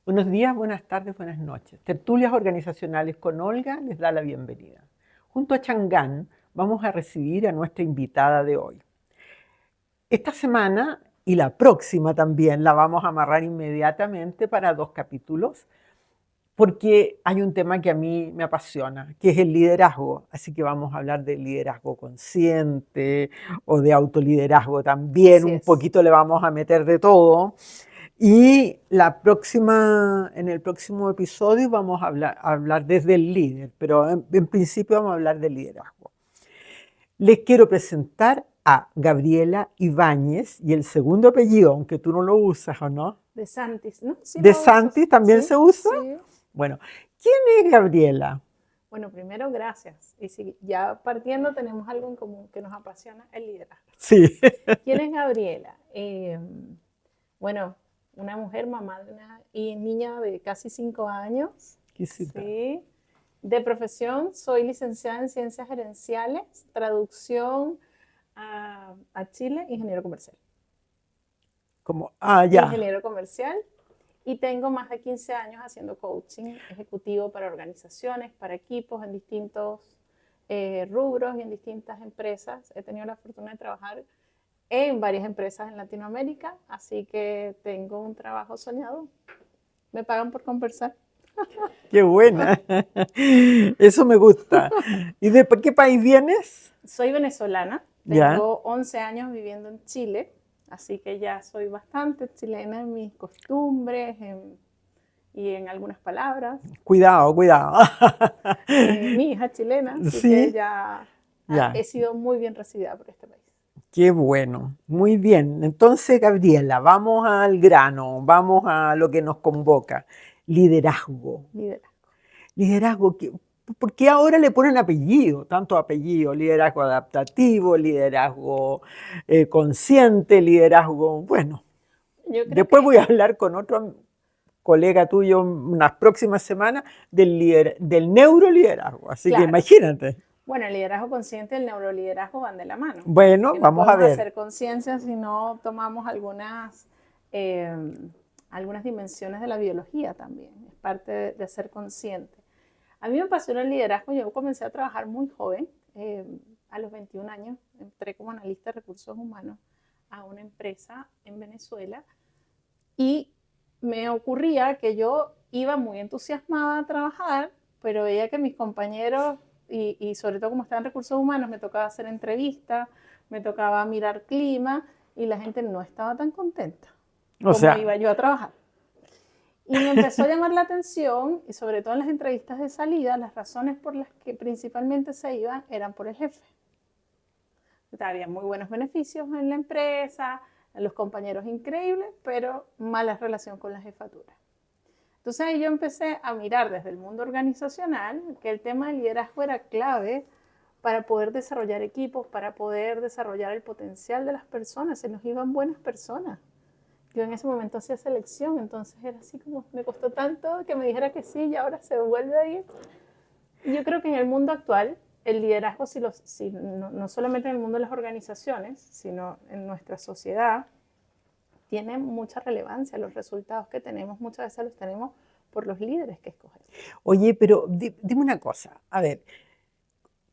Buenos días, buenas tardes, buenas noches. Tertulias organizacionales con Olga les da la bienvenida. Junto a Changán vamos a recibir a nuestra invitada de hoy. Esta semana y la próxima también la vamos a amarrar inmediatamente para 2 capítulos, porque hay un tema que a mí me apasiona, que es el liderazgo. Así que vamos a hablar de liderazgo consciente o de autoliderazgo también. Así Un es. poquito le vamos a meter de todo. Y en el próximo episodio vamos a hablar desde el líder, pero en principio vamos a hablar de liderazgo. Les quiero presentar a Gabriela Ibáñez y el segundo apellido, aunque tú no lo usas, ¿o no? De Santis, ¿no? Sí ¿De lo uso. Santi también Sí, se usa? sí. Bueno, ¿quién es Gabriela? Bueno, primero, gracias. Y si ya partiendo tenemos algo en común que nos apasiona, el liderazgo. Sí. ¿Quién es Gabriela? Bueno, una mujer, mamá de una niña de casi 5 años. Quisita. Sí. De profesión, soy licenciada en Ciencias Gerenciales, traducción a Chile, ingeniero comercial. Ya. Ingeniero comercial. Y tengo más de 15 años haciendo coaching ejecutivo para organizaciones, para equipos en distintos rubros y en distintas empresas. He tenido la fortuna de trabajar en varias empresas en Latinoamérica, así que tengo un trabajo soñado. Me pagan por conversar. Qué buena. Eso me gusta. ¿Y de qué país vienes? Soy venezolana, Ya. tengo 11 años viviendo en Chile, así que ya soy bastante chilena en mis costumbres y en algunas palabras. Cuidado, cuidado. Mi hija es chilena, así que Sí, ya ya. he sido muy bien recibida por este país. Qué bueno. Muy bien. Entonces, Gabriela, vamos al grano, vamos a lo que nos convoca. Liderazgo. Liderazgo. Liderazgo, ¿por qué ahora le ponen apellido? Tanto apellido, liderazgo adaptativo, liderazgo consciente, liderazgo, bueno. Yo creo Después que, voy a hablar con otro colega tuyo unas próximas semanas del neuroliderazgo. Así que claro, imagínate. bueno, el liderazgo consciente y el neuroliderazgo van de la mano, Bueno, porque no vamos a podemos ver. hacer conciencia si no tomamos eh, algunas dimensiones de la biología también. Es parte de ser consciente. A mí me apasiona el liderazgo. Yo comencé a trabajar muy joven, a los 21 años. Entré como analista de recursos humanos a una empresa en Venezuela y me ocurría que yo iba muy entusiasmada a trabajar, pero veía que mis compañeros, y sobre todo como estaba en recursos humanos, me tocaba hacer entrevistas, me tocaba mirar clima y la gente no estaba tan contenta O como sea, iba yo a trabajar. Y me empezó a llamar la atención, y sobre todo en las entrevistas de salida, las razones por las que principalmente se iban eran por el jefe. Había muy buenos beneficios en la empresa, los compañeros increíbles, pero mala relación con la jefatura. Entonces ahí yo empecé a mirar desde el mundo organizacional que el tema del liderazgo era clave para poder desarrollar equipos, para poder desarrollar el potencial de las personas. Se nos iban buenas personas. Yo en ese momento hacía selección, entonces era así como, me costó tanto que me dijera que sí y ahora se vuelve a ir. Y yo creo que en el mundo actual, el liderazgo, no solamente en el mundo de las organizaciones, sino en nuestra sociedad, tiene mucha relevancia. Los resultados que tenemos muchas veces los tenemos por los líderes que escogemos. oye, pero dime una cosa. A ver,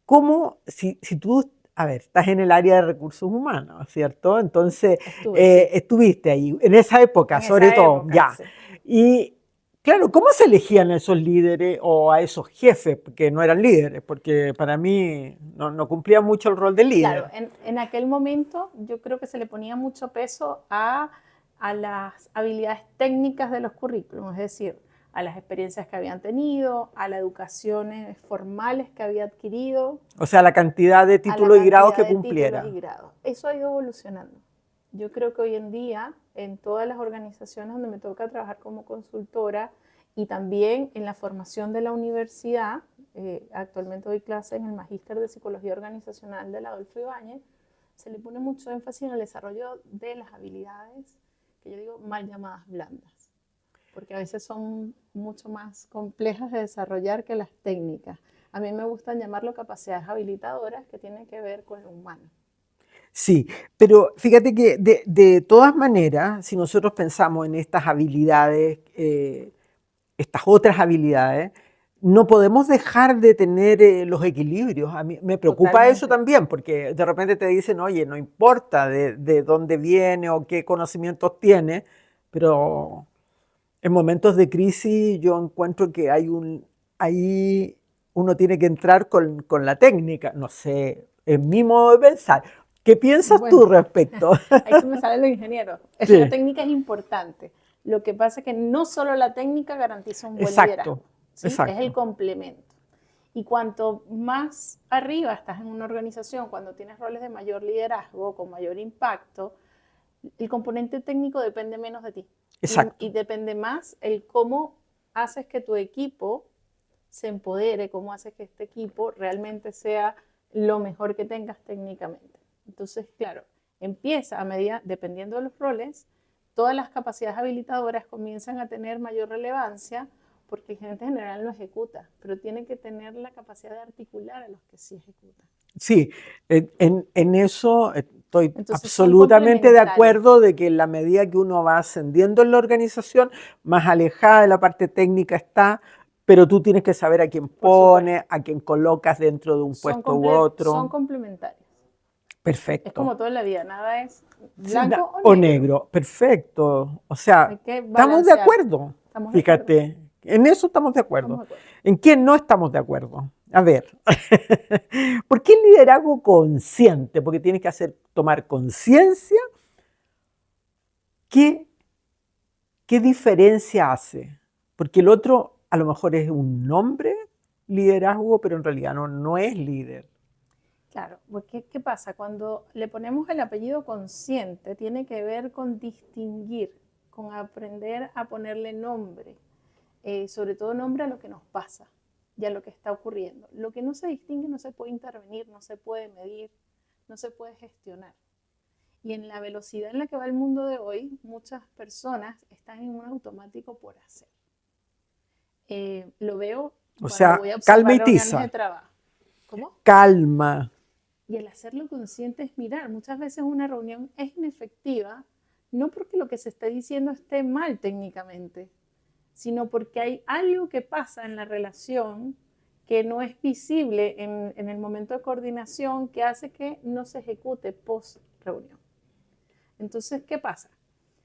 ¿cómo, si tú, a ver, estás en el área de recursos humanos, ¿cierto? Entonces, Estuve, sí. estuviste ahí, en esa época, En sobre esa todo, época, ya. sí. Y, claro, ¿cómo se elegían a esos líderes o a esos jefes que no eran líderes? Porque para mí no cumplían mucho el rol de Claro, líder. en aquel momento yo creo que se le ponía mucho peso a las habilidades técnicas de los currículums, es decir, a las experiencias que habían tenido, a las educaciones formales que había adquirido, O sea, la cantidad de a la títulos y grados que cantidad de títulos y cumpliera. grados. Eso ha ido evolucionando. Yo creo que hoy en día, en todas las organizaciones donde me toca trabajar como consultora y también en la formación de la universidad, actualmente doy clase en el Magíster de Psicología Organizacional de la Adolfo Ibáñez, se le pone mucho énfasis en el desarrollo de las habilidades, que yo digo mal llamadas blandas, porque a veces son mucho más complejas de desarrollar que las técnicas. A mí me gustan llamarlo capacidades habilitadoras que tienen que ver con lo humano. Sí, pero fíjate que de todas maneras, si nosotros pensamos en estas habilidades estas otras habilidades, no podemos dejar de tener los equilibrios. A mí me preocupa eso Totalmente. también, porque de repente te dicen, oye, no importa de dónde viene o qué conocimientos tiene, pero en momentos de crisis yo encuentro que ahí uno tiene que entrar con la técnica. No sé, es mi modo de pensar. ¿Qué piensas Bueno, tú respecto? ahí se me salen los ingenieros. La Sí, técnica es importante. Lo que pasa es que no solo la técnica garantiza un buen liderazgo, exacto, ¿sí? Es el exacto. complemento. Y cuanto más arriba estás en una organización, cuando tienes roles de mayor liderazgo, con mayor impacto, el componente técnico depende menos de ti. Y Exacto. depende más el cómo haces que tu equipo se empodere, cómo haces que este equipo realmente sea lo mejor que tengas técnicamente. Entonces, claro, empieza a medida, dependiendo de los roles, todas las capacidades habilitadoras comienzan a tener mayor relevancia porque el gerente general no ejecuta, pero tiene que tener la capacidad de articular a los que sí ejecutan. Sí, en eso estoy Entonces son absolutamente de complementarios. acuerdo de que en la medida que uno va ascendiendo en la organización, más alejada de la parte técnica está, pero tú tienes que saber a quién Por supuesto, pones, a quién colocas dentro de un puesto u son otro. complementarios. Es Perfecto. como todo en la vida, nada es Sí, blanco o o negro. negro, perfecto. O sea, Hay que estamos de balancear. acuerdo, ¿Estamos de acuerdo? fíjate, en eso estamos de Estamos acuerdo. de acuerdo. ¿En qué no estamos de acuerdo? A ver, ¿por qué el liderazgo consciente? Porque tienes que tomar conciencia. ¿Qué, qué diferencia hace? Porque el otro a lo mejor es un nombre, liderazgo, pero en realidad no es líder. Claro, porque ¿qué pasa? Cuando le ponemos el apellido consciente, tiene que ver con distinguir, con aprender a ponerle nombre, sobre todo nombre a lo que nos pasa y a lo que está ocurriendo. Lo que no se distingue no se puede intervenir, no se puede medir, no se puede gestionar. Y en la velocidad en la que va el mundo de hoy, muchas personas están en un automático por hacer. Lo veo O cuando sea, voy a calma observar y reuniones de tiza. trabajo. ¿Cómo? Calma. Y el hacerlo consciente es mirar. Muchas veces una reunión es inefectiva, no porque lo que se esté diciendo esté mal técnicamente, sino porque hay algo que pasa en la relación que no es visible en el momento de coordinación que hace que no se ejecute post reunión. Entonces, ¿qué pasa?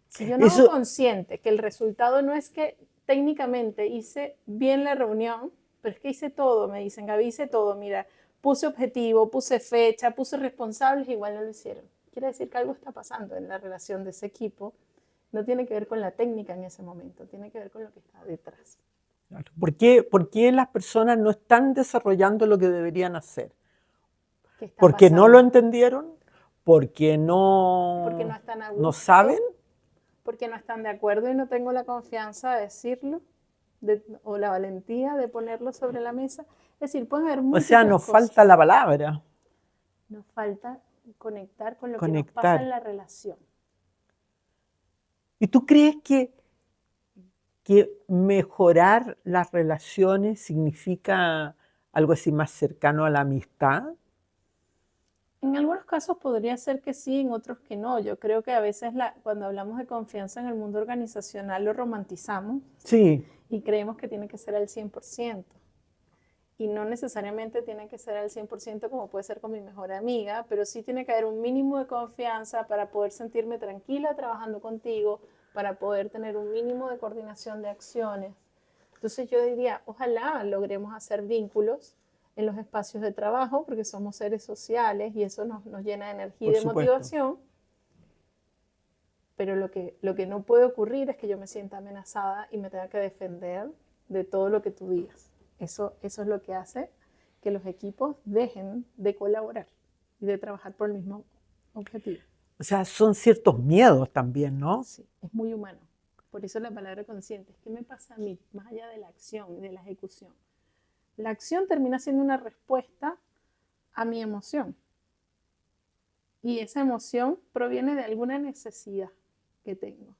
Si yo no hago Eso, consciente que el resultado no es que técnicamente hice bien la reunión, pero es que hice todo, me dicen, Gaby, hice todo, mira, puse objetivo, puse fecha, puse responsables, igual no lo hicieron. Quiere decir que algo está pasando en la relación de ese equipo. No tiene que ver con la técnica en ese momento, tiene que ver con lo que está detrás. por qué las personas no están desarrollando lo que deberían hacer? ¿Qué está ¿Porque no lo pasando? entendieron? ¿Porque Porque no están a no saben? gusto, porque no están de acuerdo y no tengo la confianza de decirlo, o la valentía de ponerlo sobre la mesa. Es decir, pueden haber O sea, múltiples nos falta cosas. la palabra, Nos falta conectar con lo que nos pasa en conectar. la relación. ¿Y tú crees que mejorar las relaciones significa algo así más cercano a la amistad? En algunos casos podría ser que sí, en otros que no. Yo creo que a veces cuando hablamos de confianza en el mundo organizacional lo romantizamos Sí, y creemos que tiene que ser al 100%. Y no necesariamente tiene que ser al 100% como puede ser con mi mejor amiga, pero sí tiene que haber un mínimo de confianza para poder sentirme tranquila trabajando contigo, para poder tener un mínimo de coordinación de acciones. Entonces yo diría, ojalá logremos hacer vínculos en los espacios de trabajo, porque somos seres sociales y eso nos llena de energía y por de supuesto, motivación, pero lo que no puede ocurrir es que yo me sienta amenazada y me tenga que defender de todo lo que tú digas. Eso es lo que hace que los equipos dejen de colaborar y de trabajar por el mismo objetivo. o sea, son ciertos miedos también, ¿no? Sí, es muy humano. Por eso la palabra consciente. ¿Qué me pasa a mí más allá de la acción y de la ejecución? La acción termina siendo una respuesta a mi emoción. Y esa emoción proviene de alguna necesidad que tengo.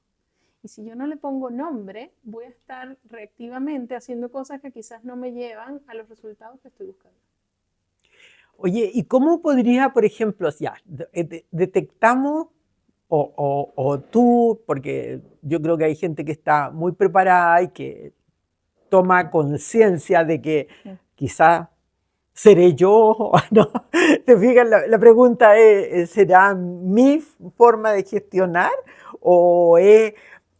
Y si yo no le pongo nombre, voy a estar reactivamente haciendo cosas que quizás no me llevan a los resultados que estoy buscando. Oye, ¿y cómo podría, por ejemplo, ya, detectamos, o tú, porque yo creo que hay gente que está muy preparada y que toma conciencia de que quizá seré yo, ¿no? ¿Te fijas? La pregunta es, ¿será mi forma de gestionar o es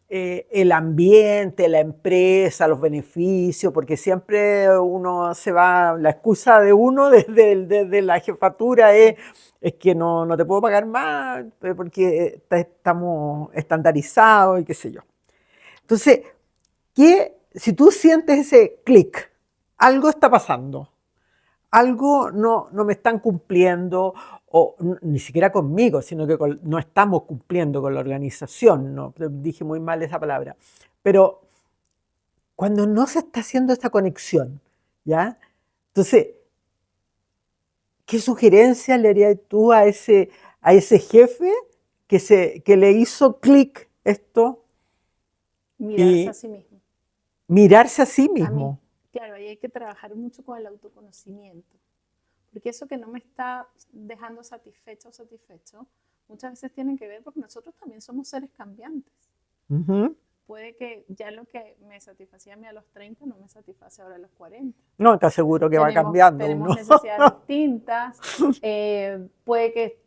el ambiente, la empresa, los beneficios? Porque siempre uno se va, la excusa de uno desde la jefatura es que no te puedo pagar más porque estamos estandarizados y qué sé yo. Entonces, si tú sientes ese clic, algo está pasando, algo no me están cumpliendo, o ni siquiera conmigo, sino que no estamos cumpliendo con la organización, no, dije muy mal esa palabra, pero cuando no se está haciendo esta conexión, ¿ya? Entonces, ¿qué sugerencia le harías tú a ese jefe que le hizo clic esto Mirarse a y sí mismo. mirarse a sí A mí, mismo? claro, ahí hay que trabajar mucho con el autoconocimiento, porque eso que no me está dejando satisfecho o satisfecho, muchas veces tienen que ver porque nosotros también somos seres cambiantes. Ujú. Puede que ya lo que me satisfacía a mí a los 30 no me satisface ahora a los 40. No, te aseguro que va cambiando Tenemos uno. necesidades distintas, puede que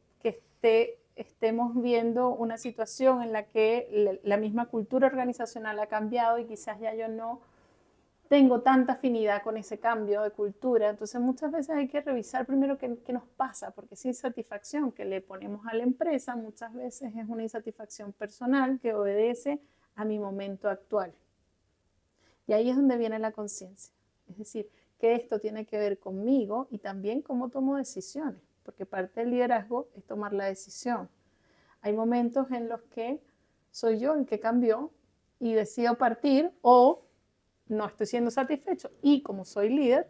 estemos viendo una situación en la que la misma cultura organizacional ha cambiado y quizás ya yo no tengo tanta afinidad con ese cambio de cultura. Entonces muchas veces hay que revisar primero qué nos pasa, porque esa insatisfacción que le ponemos a la empresa muchas veces es una insatisfacción personal que obedece a mi momento actual. Y ahí es donde viene la conciencia. Es decir, que esto tiene que ver conmigo y también cómo tomo decisiones, porque parte del liderazgo es tomar la decisión. Hay momentos en los que soy yo el que cambió y decido partir o no estoy siendo satisfecho y como soy líder,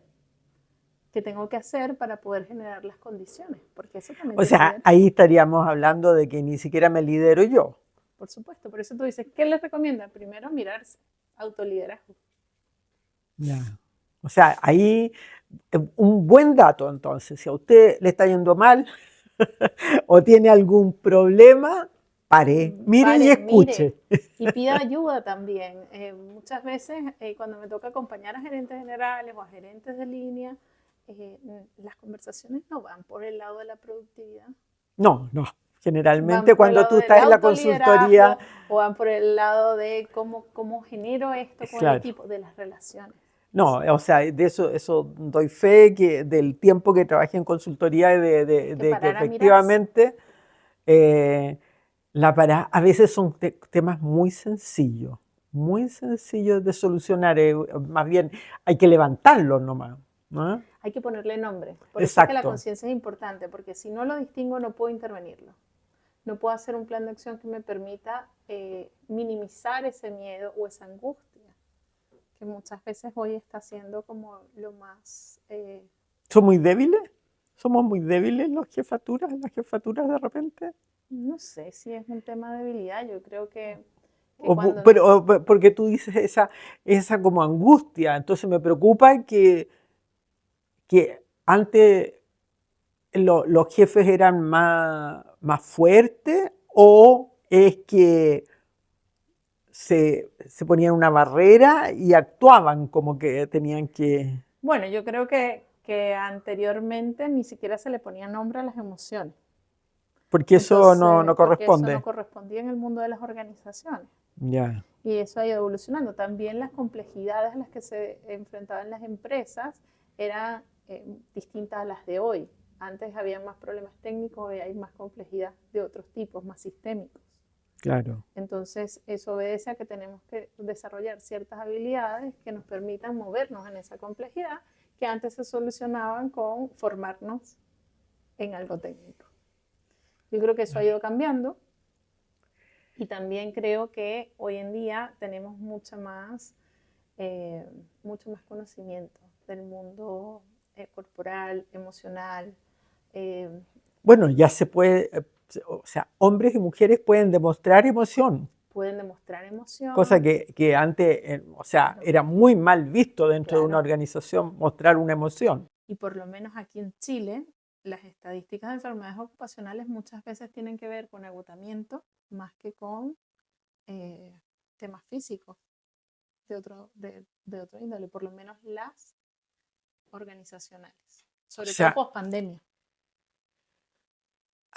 ¿qué tengo que hacer para poder generar las condiciones? Porque eso también O tiene que sea, ver, ahí estaríamos hablando de que ni siquiera me lidero yo. por supuesto. Por eso tú dices, ¿qué les recomienda? Primero mirarse, autoliderazgo. Ya. O sea, ahí un buen dato entonces, si a usted le está yendo mal o tiene algún problema, pare, mire y Pare, mire escuche. y pida ayuda también. Muchas veces cuando me toca acompañar a gerentes generales o a gerentes de línea, las conversaciones no van por el lado de la productividad, No, no. van Generalmente por el cuando lado tú del estás en la consultoría, autoliderazgo o van por el lado de cómo genero esto con el claro. equipo, de las relaciones. No, o sea, de eso doy fe que del tiempo que trabajé en consultoría y Hay que de que parar a mirarse. efectivamente eh, a veces son temas muy sencillos de solucionar. Más bien hay que levantarlos nomás, ¿no? Hay que ponerle nombre. Por eso es que la Exacto, conciencia es importante, porque si no lo distingo no puedo intervenirlo. No puedo hacer un plan de acción que me permita minimizar ese miedo o esa angustia, que muchas veces hoy está siendo como lo más... ¿son muy débiles? ¿Somos muy débiles las jefaturas de repente? no sé si es un tema de debilidad, yo creo que O, cuando nos... porque tú dices esa como angustia, entonces me preocupa que antes los jefes eran más fuertes o es que se ponían una barrera y actuaban como que tenían que... Bueno, yo creo que anteriormente ni siquiera se le ponía nombre a las emociones. Porque eso no Entonces, porque eso no corresponde. correspondía en el mundo de las organizaciones. Ya, Y eso ha ido evolucionando. También las complejidades a las que se enfrentaban las empresas eran distintas a las de hoy. Antes había más problemas técnicos, hoy hay más complejidad de otros tipos, más sistémicos. claro. Entonces, eso obedece a que tenemos que desarrollar ciertas habilidades que nos permitan movernos en esa complejidad que antes se solucionaban con formarnos en algo técnico. Yo creo que eso ha ido cambiando y también creo que hoy en día tenemos mucho más conocimiento del mundo corporal, emocional. Eh, Bueno, ya se puede, o sea, hombres y mujeres pueden demostrar emoción, pueden demostrar cosa emoción. que antes, o sea, Claro, era muy mal visto dentro de una claro. organización mostrar una emoción. Y por lo menos aquí en Chile, las estadísticas de enfermedades ocupacionales muchas veces tienen que ver con agotamiento más que con temas físicos. de otro índole, por lo menos las organizacionales, O sobre todo sea, post pandemia.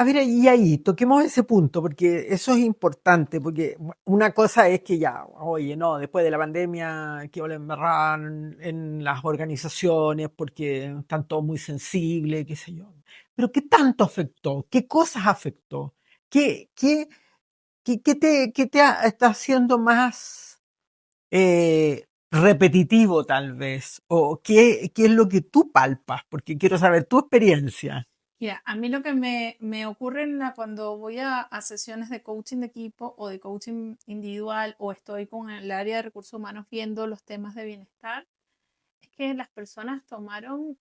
a ver, y ahí, toquemos ese punto, porque eso es importante, porque una cosa es que ya, oye, no, después de la pandemia, que la embarrar en las organizaciones, porque están todos muy sensibles, qué sé yo. Pero ¿qué tanto afectó? ¿Qué cosas afectó? ¿Qué está haciendo más repetitivo, tal vez? ¿O qué es lo que tú palpas? Porque quiero saber tu experiencia. Mira, a mí lo que me ocurre cuando voy a sesiones de coaching de equipo o de coaching individual o estoy con el área de recursos humanos viendo los temas de bienestar, es que las personas tomaron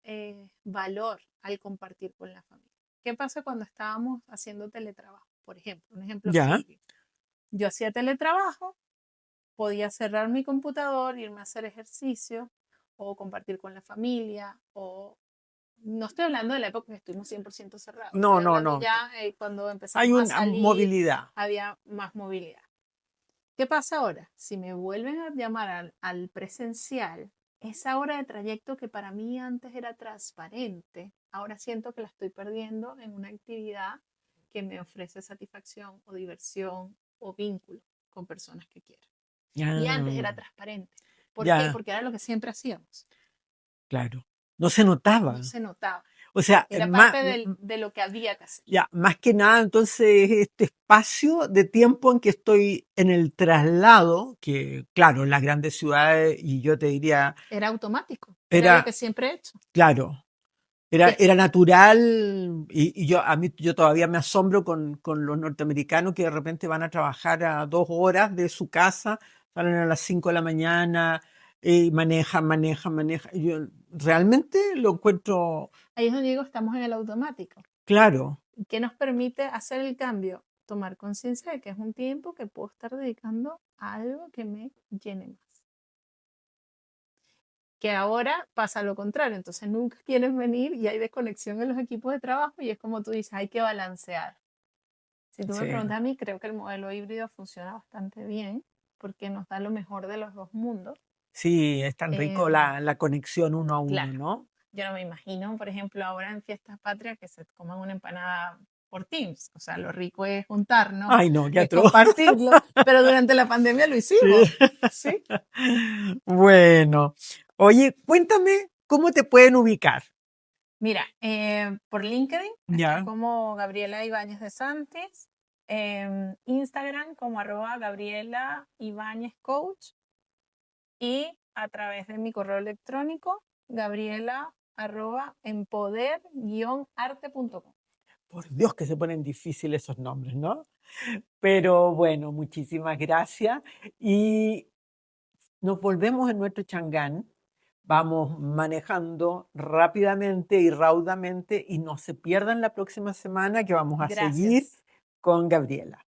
valor al compartir con la familia. ¿Qué pasa cuando estábamos haciendo teletrabajo? Por ejemplo, un ejemplo Ya, simple. Yo hacía teletrabajo, podía cerrar mi computador, irme a hacer ejercicio o compartir con la familia o no estoy hablando de la época que estuvimos 100% cerrados, no, estoy no, hablando no. ya cuando Hay empezamos a una salir, movilidad. había más movilidad. ¿Qué pasa ahora? Si me vuelven a llamar al presencial, esa hora de trayecto que para mí antes era transparente, ahora siento que la estoy perdiendo en una actividad que me ofrece satisfacción o diversión o vínculo con personas que quiero. Y antes Ya, era transparente. ¿Por qué? ya, Porque era lo que siempre hacíamos. claro. No se No notaba. se notaba. O sea, Era parte de lo que había que hacer. ya, más que nada, entonces, este espacio de tiempo en que estoy en el traslado, que claro, en las grandes ciudades, y yo te diría, Era automático. Era lo que era, siempre he hecho. claro, Que era natural, y yo todavía me asombro con los norteamericanos que de repente van a trabajar a 2 horas de su casa, salen a las 5 de la mañana, y manejan. Y yo realmente lo encuentro ahí es donde digo, estamos en el automático. claro. ¿Qué nos permite hacer el cambio? Tomar conciencia de que es un tiempo que puedo estar dedicando a algo que me llene más. Que ahora pasa lo contrario, entonces nunca quieren venir y hay desconexión en los equipos de trabajo y es como tú dices, hay que balancear. Si tú me Sí, preguntas a mí, creo que el modelo híbrido funciona bastante bien porque nos da lo mejor de los dos mundos. sí, es tan rico Eh, la conexión uno a uno, claro, ¿no? yo no me imagino, por ejemplo, ahora en fiestas patrias que se coman una empanada por Teams. O sea, lo rico es juntarnos, Ay, no, qué es atroz. compartirlo, pero durante la pandemia lo Sí. hicimos, ¿sí? Bueno, oye, cuéntame cómo te pueden ubicar. Mira, por LinkedIn estoy Ya, como Gabriela Ibáñez de Santis, Instagram como @Gabriela Ibáñez Coach y a través de mi correo electrónico gabriela@empoder-arte.com. por Dios que se ponen difíciles esos nombres, ¿no? Pero bueno, muchísimas gracias y nos volvemos en nuestro Changán. Vamos manejando rápidamente y raudamente y no se pierdan la próxima semana que vamos a seguir Gracias. con Gabriela.